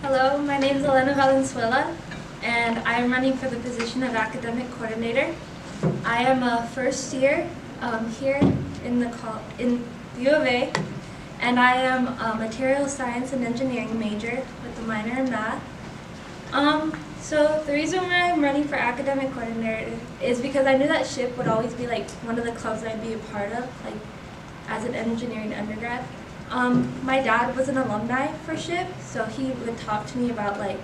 Hello, my name is Elena Valenzuela, and I am running for the position of academic coordinator. I am a first year here in the U of A, and I am a material science and engineering major with a minor in math. So the reason why I'm running for academic coordinator is because I knew that SHPE would always be like one of the clubs I'd be a part of, like as an engineering undergrad. My dad was an alumni for SHPE, so he would talk to me about like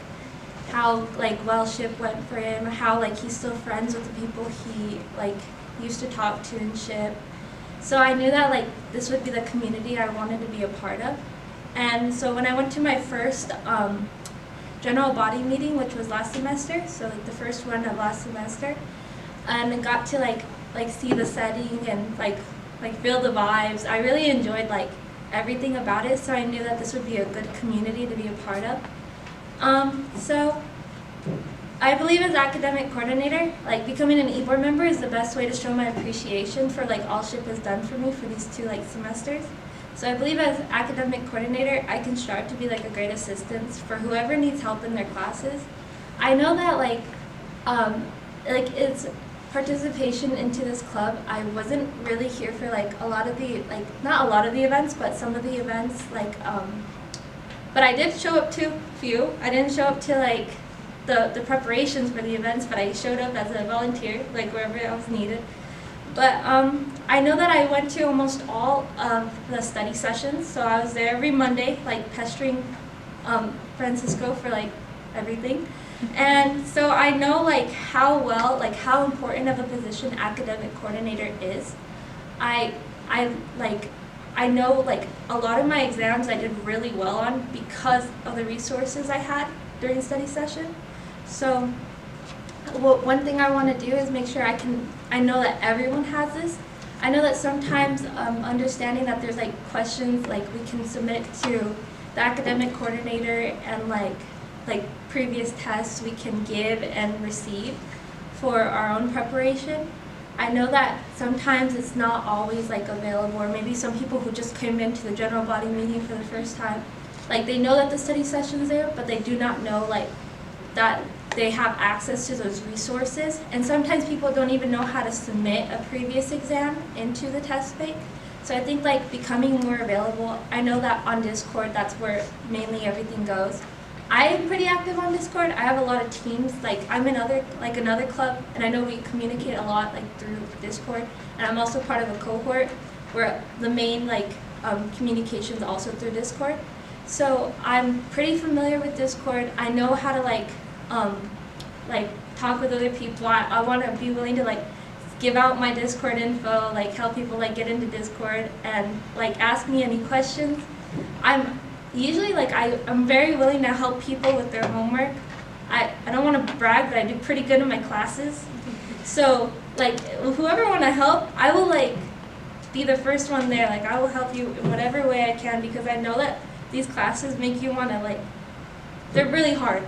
how well SHPE went for him, how he's still friends with the people he used to talk to in SHPE. So I knew that this would be the community I wanted to be a part of. And so when I went to my first general body meeting, which was last semester, so the first one of last semester, and got to see the setting and feel the vibes, I really enjoyed everything about it, so I knew that this would be a good community to be a part of. So I believe as academic coordinator, becoming an e-board member is the best way to show my appreciation for all SHPE has done for me for these two semesters. So I believe as academic coordinator, I can strive to be a great assistance for whoever needs help in their classes. I know that it's participation into this club. I wasn't really here for a lot of the not a lot of the events, but some of the events but I did show up to a few. I didn't show up to the preparations for the events, but I showed up as a volunteer wherever I was needed. But I know that I went to almost all of the study sessions, so I was there every Monday pestering Francisco for everything. And so I know how important of a position academic coordinator is. I know a lot of my exams I did really well on because of the resources I had during study session. So one thing I want to do is make sure I know that everyone has this. I know that sometimes understanding that there's questions we can submit to the academic coordinator and previous tests we can give and receive for our own preparation. I know that sometimes it's not always available, or maybe some people who just came into the general body meeting for the first time, they know that the study session's there, but they do not know that they have access to those resources. And sometimes people don't even know how to submit a previous exam into the test bank. So I think becoming more available. I know that on Discord, that's where mainly everything goes. I am pretty active on Discord. I have a lot of teams. I'm in another club, and I know we communicate a lot through Discord. And I'm also part of a cohort where the main communications also through Discord. So I'm pretty familiar with Discord. I know how to talk with other people. I want to be willing to give out my Discord info, help people get into Discord and ask me any questions. I'm usually I'm very willing to help people with their homework. I don't want to brag, but I do pretty good in my classes. So whoever want to help, I will be the first one there. I will help you in whatever way I can, because I know that these classes make you want to they're really hard.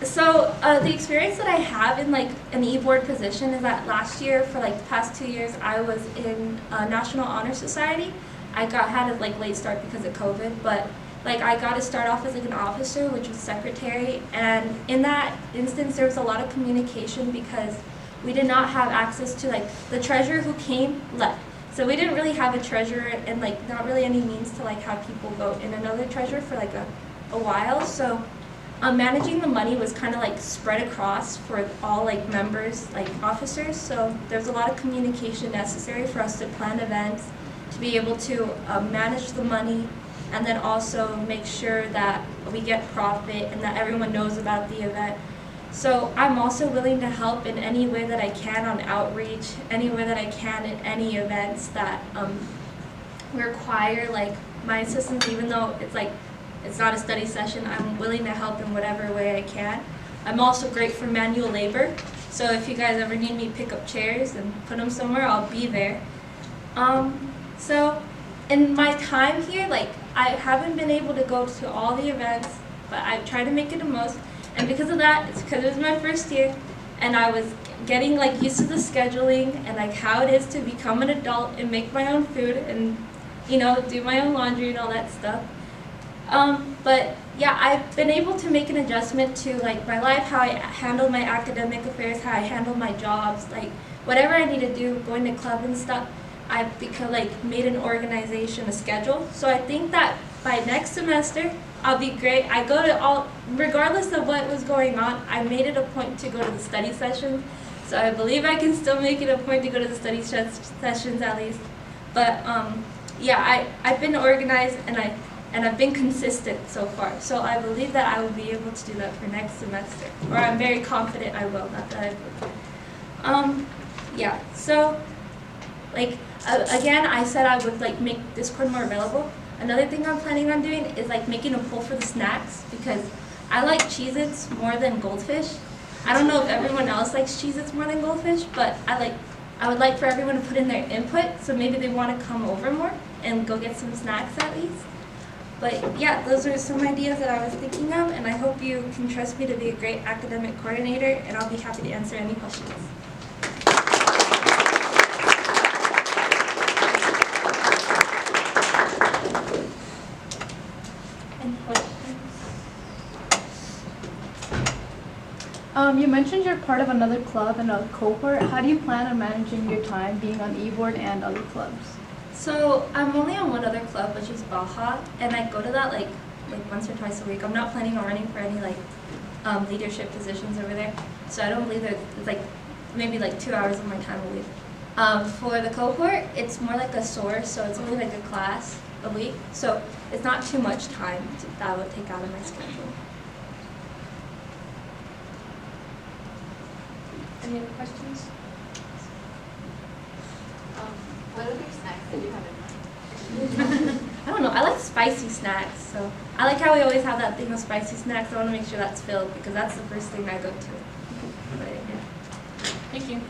So the experience that I have in an e-board position is that last year, for the past 2 years, I was in National Honor Society. I had a late start because of COVID, but I got to start off as an officer, which was secretary, and in that instance there was a lot of communication because we did not have access to the treasurer who came left. So we didn't really have a treasurer and not really any means to have people vote in another treasurer for a while. So managing the money was kind of spread across for all members, officers. So there's a lot of communication necessary for us to plan events, to be able to manage the money, and then also make sure that we get profit and that everyone knows about the event. So I'm also willing to help in any way that I can on outreach, any way that I can in any events that require my assistance, even though it's not a study session. I'm willing to help in whatever way I can. I'm also great for manual labor, so if you guys ever need me to pick up chairs and put them somewhere, I'll be there. So in my time here, I haven't been able to go to all the events, but I've tried to make it the most. And because of that, it's because it was my first year, and I was getting used to the scheduling and how it is to become an adult and make my own food and do my own laundry and all that stuff. But yeah, I've been able to make an adjustment to like my life, how I handle my academic affairs, how I handle my jobs, like whatever I need to do, going to club and stuff. I've become like made an organization, a schedule. So I think that by next semester, I'll be great. I go to all, regardless of what was going on, I made it a point to go to the study sessions. So I believe I can still make it a point to go to the study sessions at least. But yeah, I've been organized and I've been consistent so far. So I believe that I will be able to do that for next semester. Or I'm very confident I will, not that I will. Yeah, so like again, I said I would like make Discord more available. Another thing I'm planning on doing is like making a poll for the snacks because I like Cheez-Its more than Goldfish. I don't know if everyone else likes Cheez-Its more than Goldfish, but I would like for everyone to put in their input, so maybe they want to come over more and go get some snacks at least. But yeah, those are some ideas that I was thinking of, and I hope you can trust me to be a great academic coordinator, and I'll be happy to answer any questions. Any questions? You mentioned you're part of another club and a cohort. How do you plan on managing your time being on e-board and other clubs? So I'm only on one other club, which is Baja, and I go to that like once or twice a week. I'm not planning on running for any like leadership positions over there, so I don't believe that it's like maybe like 2 hours of my time a week. For the cohort, it's more like a source, so it's only like a class a week, so it's not too much time that I would take out of my schedule. Any other questions? What other snacks did you have in mind? I don't know. I like spicy snacks, so I like how we always have that thing of spicy snacks. I want to make sure that's filled because that's the first thing I go to. But, yeah. Thank you.